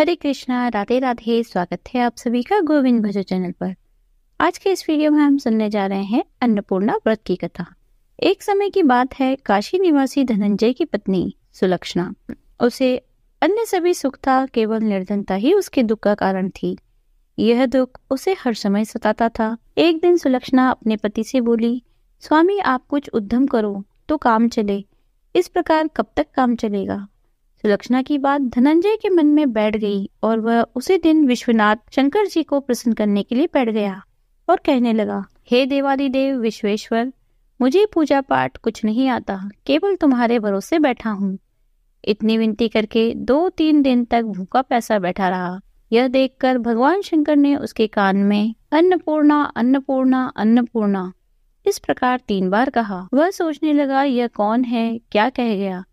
हरे कृष्णा, राधे राधे। स्वागत है आप सभी का गोविंद भजो चैनल पर। आज के इस वीडियो में हम सुनने जा रहे हैं अन्नपूर्णा व्रत की कथा। एक समय की बात है, काशी निवासी धनंजय की पत्नी सुलक्षणा, उसे अन्य सभी सुख था, केवल निर्धनता ही उसके दुख का कारण थी। यह दुख उसे हर समय सताता था। एक दिन सुलक्षणा अपने पति से बोली, स्वामी आप कुछ उद्यम करो तो काम चले, इस प्रकार कब तक काम चलेगा। सुलक्षणा की बात धनंजय के मन में बैठ गई और वह उसी दिन विश्वनाथ शंकर जी को प्रसन्न करने के लिए बैठ गया और कहने लगा, हे देवादिदेव विश्वेश्वर, मुझे पूजा पाठ कुछ नहीं आता, केवल तुम्हारे भरोसे बैठा हूँ। इतनी विनती करके 2-3 दिन तक भूखा प्यासा बैठा रहा। यह देखकर भगवान शंकर ने उसके कान में अन्नपूर्णा अन्नपूर्णा अन्नपूर्णा इस प्रकार 3 बार कहा। वह सोचने लगा, यह कौन है, क्या कह गया।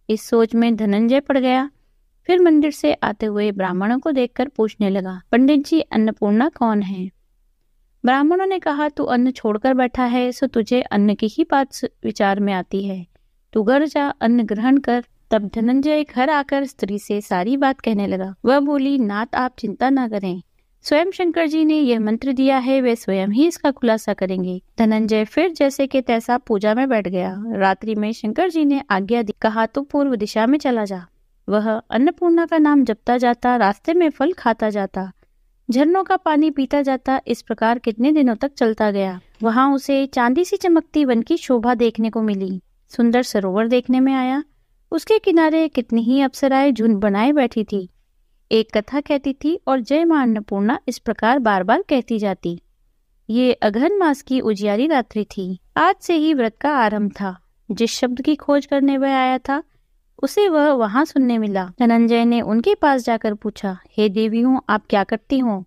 इस सोच में धनंजय पड़ गया। फिर मंदिर से आते हुए ब्राह्मणों को देखकर पूछने लगा, पंडित जी अन्नपूर्णा कौन है। ब्राह्मणों ने कहा, तू अन्न छोड़कर बैठा है, सो तुझे अन्न की ही बात विचार में आती है, तू घर जा अन्न ग्रहण कर। तब धनंजय घर आकर स्त्री से सारी बात कहने लगा। वह बोली, नाथ आप चिंता न करें, स्वयं शंकर जी ने यह मंत्र दिया है, वे स्वयं ही इसका खुलासा करेंगे। धनंजय फिर जैसे के तैसा पूजा में बैठ गया। रात्रि में शंकर जी ने आज्ञा दी, कहा तो पूर्व दिशा में चला जा। वह अन्नपूर्णा का नाम जपता जाता, रास्ते में फल खाता जाता, झरनों का पानी पीता जाता। इस प्रकार कितने दिनों तक चलता गया। वहां उसे चांदी सी चमकती वन की शोभा देखने को मिली। सुंदर सरोवर देखने में आया। उसके किनारे कितनी ही अप्सराएं झुंड बनाए बैठी थी। एक कथा कहती थी और जय मां अन्नपूर्णा इस प्रकार बार बार कहती जाती। ये अघन मास की उजियारी रात्रि थी। आज से ही व्रत का आरंभ था। जिस शब्द की खोज करने वह आया था, उसे वह वहां सुनने मिला। धनंजय ने उनके पास जाकर पूछा, हे देवियों आप क्या करती हो।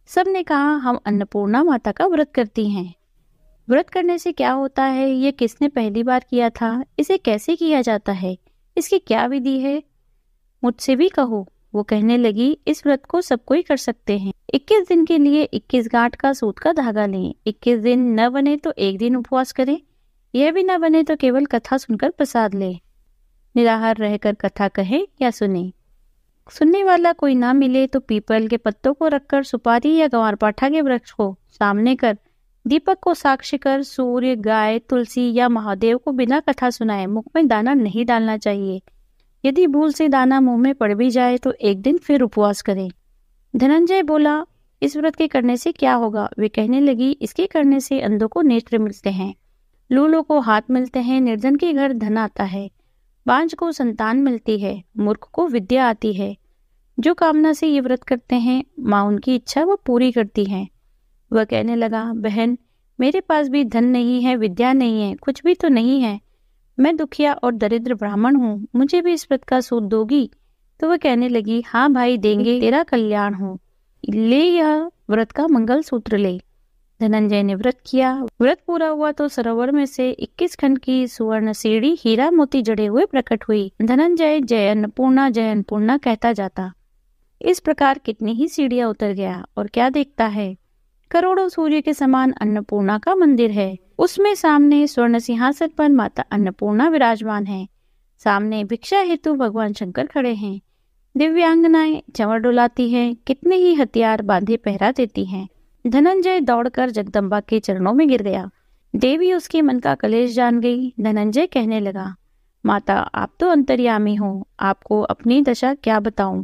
सब ने कहा, हम अन्नपूर्णा माता का व्रत करती हैं। व्रत करने से क्या होता है, ये किसने पहली बार किया था, इसे कैसे किया जाता है, इसकी क्या विधि है, मुझसे भी कहो। वो कहने लगी, इस व्रत को सब कोई कर सकते हैं। 21 दिन के लिए 21 गांठ का सूत का धागा लें। 21 दिन न बने तो 1 दिन उपवास करें। यह भी न बने तो केवल कथा सुनकर प्रसाद ले। निराहार रहकर कथा कहे या सुने। सुनने वाला कोई ना मिले तो पीपल के पत्तों को रखकर सुपारी या ग्वारपाठा के वृक्ष को सामने कर, दीपक को साक्षी कर, सूर्य, गाय, तुलसी या महादेव को बिना कथा सुनाए मुख में दाना नहीं डालना चाहिए। यदि भूल से दाना मुंह में पड़ भी जाए तो 1 दिन फिर उपवास करें। धनंजय बोला, इस व्रत के करने से क्या होगा। वे कहने लगी, इसके करने से अंधों को नेत्र मिलते हैं, लूलों को हाथ मिलते हैं, निर्धन के घर धन आता है, बांझ को संतान मिलती है, मूर्ख को विद्या आती है। जो कामना से ये व्रत करते हैं, माँ उनकी इच्छा वो पूरी करती है। वह कहने लगा, बहन मेरे पास भी धन नहीं है, विद्या नहीं है, कुछ भी तो नहीं है, मैं दुखिया और दरिद्र ब्राह्मण हूँ, मुझे भी इस व्रत का सूद दोगी। तो वह कहने लगी, हाँ भाई देंगे, तेरा कल्याण हो, ले यह व्रत का मंगल सूत्र ले। धनंजय ने व्रत किया। व्रत पूरा हुआ तो सरोवर में से 21 खंड की सुवर्ण सीढ़ी हीरा मोती जड़े हुए प्रकट हुई। धनंजय जय अन्नपूर्णा कहता जाता। इस प्रकार कितनी ही सीढ़ियां उतर गया और क्या देखता है, करोड़ों सूर्य के समान अन्नपूर्णा का मंदिर है। उसमें सामने स्वर्ण सिंहासन पर माता अन्नपूर्णा विराजमान है। सामने भिक्षा हेतु भगवान शंकर खड़े हैं। दिव्यांगनाएं चंवर डुलाती हैं, कितने ही हथियार बांधे पहरा देती हैं। धनंजय दौड़कर जगदम्बा के चरणों में गिर गया। देवी उसके मन का कलेश जान गई। धनंजय कहने लगा, माता आप तो अंतर्यामी हो, आपको अपनी दशा क्या बताऊं।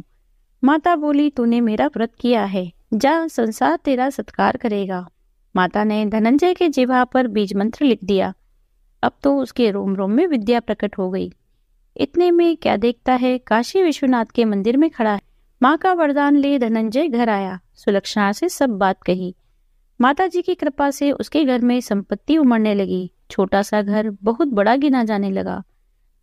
माता बोली, तूने मेरा व्रत किया है, जा संसार तेरा सत्कार करेगा। माता ने धनंजय के जिह्वा पर बीज मंत्र लिख दिया। अब तो उसके रोम रोम में विद्या प्रकट हो गई। इतने में क्या देखता है, काशी विश्वनाथ के मंदिर में खड़ा है। माँ का वरदान ले धनंजय घर आया। सुलक्षणा से सब बात कही। माता जी की कृपा से उसके घर में संपत्ति उमड़ने लगी। छोटा सा घर बहुत बड़ा गिना जाने लगा।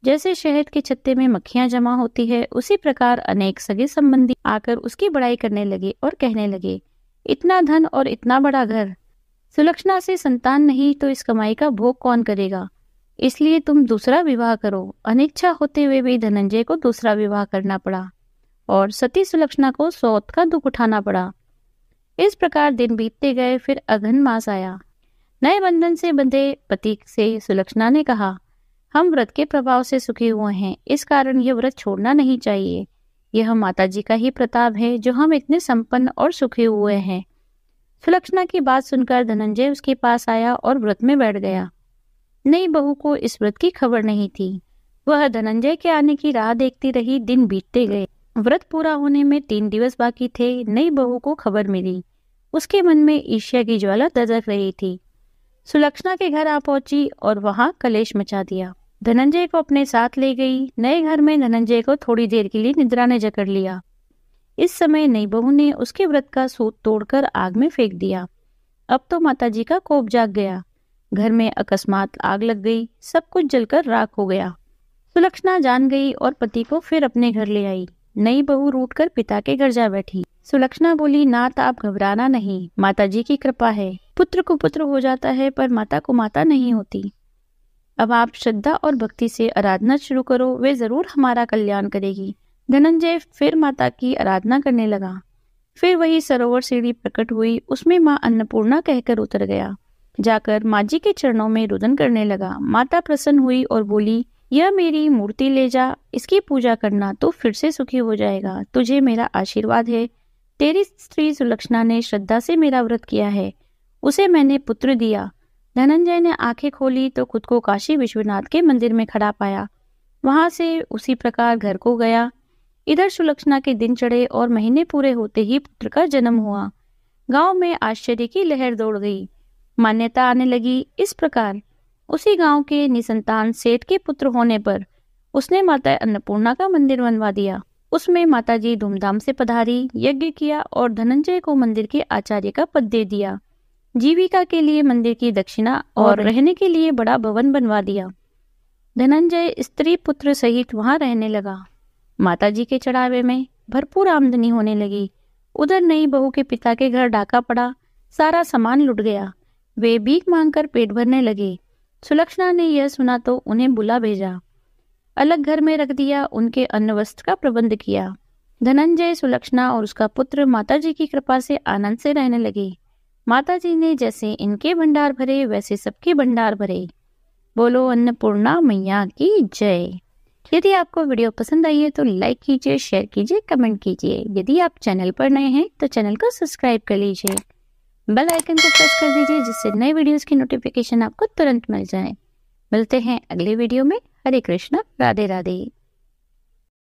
जैसे शहद के छत्ते में मक्खियां जमा होती है, उसी प्रकार अनेक सगे संबंधी आकर उसकी बड़ाई करने लगे और कहने लगे, इतना धन और इतना बड़ा घर। सुलक्षणा से संतान नहीं तो इस कमाई का भोग कौन करेगा, इसलिए तुम दूसरा विवाह करो। अनिच्छा होते हुए भी धनंजय को दूसरा विवाह करना पड़ा और सती सुलक्षणा को सौत का दुख उठाना पड़ा। इस प्रकार दिन बीतते गए। फिर अघन मास आया। नए बंधन से बंधे पति से सुलक्षणा ने कहा, हम व्रत के प्रभाव से सुखी हुए हैं, इस कारण यह व्रत छोड़ना नहीं चाहिए। यह माताजी का ही प्रताप है जो हम इतने संपन्न और सुखी हुए हैं। सुलक्षणा की बात सुनकर धनंजय उसके पास आया और व्रत में बैठ गया। नई बहू को इस व्रत की खबर नहीं थी। वह धनंजय के आने की राह देखती रही। दिन बीतते गए। व्रत पूरा होने में 3 दिवस बाकी थे। नई बहू को खबर मिली। उसके मन में ईर्ष्या की ज्वाला दधक रही थी। सुलक्षणा के घर आ पहुंची और वहां कलेश मचा दिया। धनंजय को अपने साथ ले गई। नए घर में धनंजय को थोड़ी देर के लिए निद्रा ने जकड़ लिया। इस समय नई बहू ने उसके व्रत का सूत तोड़कर आग में फेंक दिया। अब तो माताजी का कोप जाग गया। घर में अकस्मात आग लग गई। सब कुछ जलकर राख हो गया। सुलक्षणा जान गई और पति को फिर अपने घर ले आई। नई बहू रूठकर पिता के घर जा बैठी। सुलक्षणा बोली, नाथ आप घबराना नहीं, माताजी की कृपा है। पुत्र को पुत्र हो जाता है पर माता को माता नहीं होती। अब आप श्रद्धा और भक्ति से आराधना शुरू करो, वे जरूर हमारा कल्याण करेगी। धनंजय फिर माता की आराधना करने लगा। फिर वही सरोवर सीढ़ी प्रकट हुई। उसमें माँ अन्नपूर्णा कहकर उतर गया। जाकर माँ जी के चरणों में रुदन करने लगा। माता प्रसन्न हुई और बोली, यह मेरी मूर्ति ले जा, इसकी पूजा करना तो फिर से सुखी हो जाएगा। तुझे मेरा आशीर्वाद है। तेरी स्त्री सुलक्षणा ने श्रद्धा से मेरा व्रत किया है, उसे मैंने पुत्र दिया। धनंजय ने आंखें खोली तो खुद को काशी विश्वनाथ के मंदिर में खड़ा पाया। वहां से उसी प्रकार घर को गया। इधर सुलक्षणा के दिन चढ़े और महीने पूरे होते ही पुत्र का जन्म हुआ। गांव में आश्चर्य की लहर दौड़ गई। मान्यता आने लगी इस प्रकार। उसी गांव के निसंतान सेठ के पुत्र होने पर उसने माता अन्नपूर्णा का मंदिर बनवा दिया। उसमें माताजी धूमधाम से पधारी, यज्ञ किया और धनंजय को मंदिर के आचार्य का पद दे दिया। जीविका के लिए मंदिर की दक्षिणा और रहने के लिए बड़ा भवन बनवा दिया। धनंजय स्त्री पुत्र सहित वहां रहने लगा। माताजी के चढ़ावे में भरपूर आमदनी होने लगी। उधर नई बहू के पिता के घर डाका पड़ा। सारा सामान लुट गया। वे भीख मांगकर पेट भरने लगे। सुलक्षणा ने यह सुना तो उन्हें बुला भेजा। अलग घर में रख दिया। उनके अन्न वस्त्र का प्रबंध किया। धनंजय, सुलक्षणा और उसका पुत्र माताजी की कृपा से आनंद से रहने लगे। माताजी ने जैसे इनके भंडार भरे वैसे सबके भंडार भरे। बोलो अन्नपूर्णा मैया की जय। यदि आपको वीडियो पसंद आई है तो लाइक कीजिए, शेयर कीजिए, कमेंट कीजिए। यदि आप चैनल पर नए हैं तो चैनल को सब्सक्राइब कर लीजिए। बेल आइकन को प्रेस कर दीजिए जिससे नए वीडियोस की नोटिफिकेशन आपको तुरंत मिल जाए। मिलते हैं अगले वीडियो में। हरे कृष्णा, राधे राधे।